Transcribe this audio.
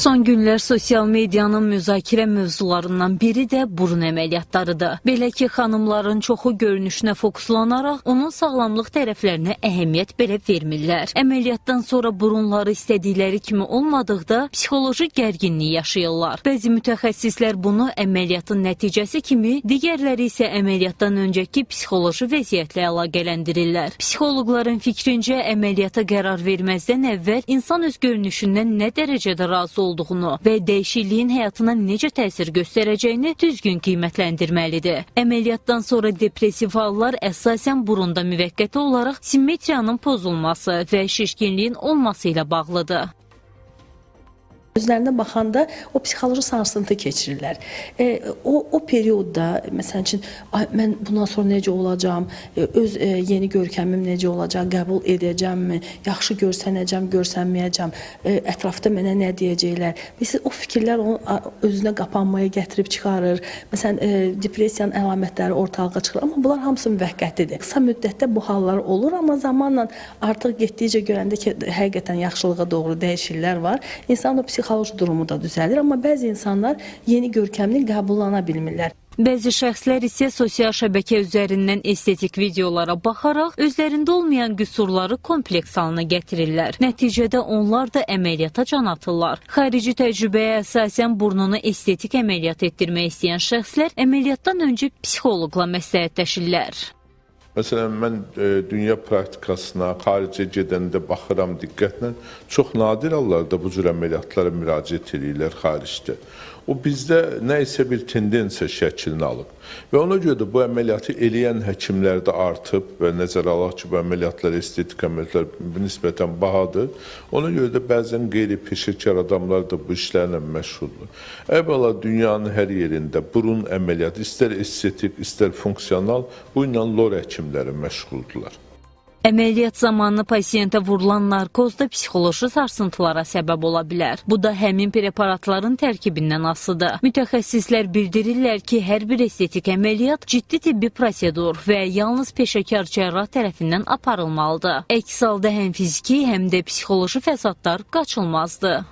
Son günlər sosial medianın müzakirə mövzularından biri də burun əməliyyatlarıdır. Belə ki, xanımların çoxu görünüşünə fokuslanaraq onun sağlamlıq tərəflərinə əhəmiyyət belə vermirlər. Əməliyyatdan sonra burunları istədikləri kimi olmadıqda psixoloji gərginlik yaşayırlar. Bəzi mütəxəssislər bunu əməliyyatın nəticəsi kimi, digərləri isə əməliyyatdan öncəki psixoloji vəziyyətlə əlaqələndirirlər. Psixoloqların fikrincə əməliyyata qərar verməzdən əvvəl insan öz görünüşündən nə dərəcədə razı olduğunu və dəyişikliyin həyatına necə təsir göstərəcəyini düzgün qiymətləndirməlidir. Əməliyyatdan sonra depressiv hallar əsasən burunda müvəqqəti olaraq simmetriyanın pozulması və şişkinliyin olması ilə bağlıdır. Özlərində baxanda o psixoloji sarsıntı keçirirlər. O periodda, məsəl üçün, mən bundan sonra necə olacağım, öz yeni görkəmim necə olacaq, qəbul edəcəmmi, yaxşı görsənəcəm, görsənməyəcəm, ətrafda mənə nə deyəcəklər. Mesela o fikirlər onu özünə qapanmaya gətirib çıxarır. Məsələn, depressiyanın əlamətləri ortalığa çıxır, amma bunlar hamısı müvəqqətidir. Qısa müddətdə bu hallar olur, amma zamanla artıq getdikcə görəndə ki, həqiqətən yaxşılığa doğru dəyişikliklər var. İnsanın o psixoloji durumu da düzəlir, amma bəzi insanlar yeni görkəmini qəbullana bilmirlər. Bəzi şəxslər isə sosial şəbəkə üzərindən estetik videolara baxaraq özlərində olmayan qüsurları kompleks halına gətirirlər. Nəticədə onlar da əməliyyata can atırlar. Xarici təcrübəyə əsasən burnunu estetik əməliyyat etdirmək istəyən şəxslər əməliyyatdan öncə psixoloqla məsləhətləşirlər. Məsələn, mən dünya praktikasına, xaricə gedəndə baxıram diqqətlə, çox nadir hallarda bu cür əməliyyatlara müraciət edirlər xaricdə. O bizdə nə isə bir tendensiya şəklini alıb. Və ona görə də bu əməliyyatı eləyən həkimlər də artıb və nəzərə alaq ki, bu əməliyyatlar, estetik əməliyyatlar nisbətən bahadır. Ona görə də bəzən qeyri-peşəkar adamlar da bu işlərlə məşğuldur. Əvvəla dünyanın hər yerində burun əməliyyatı, istər estetik, istər funksional, bu ilə lor həkimləri məşğuldular. Əməliyyat zamanı pasiyentə vurulan narkoz da psixoloji sarsıntılara səbəb ola bilər. Bu da həmin preparatların tərkibindən asılıdır. Mütəxəssislər bildirirlər ki, hər bir estetik əməliyyat ciddi tibbi prosedur və yalnız peşəkar cərrah tərəfindən aparılmalıdır. Əks halda həm fiziki, həm də psixoloji fəsadlar qaçılmazdır.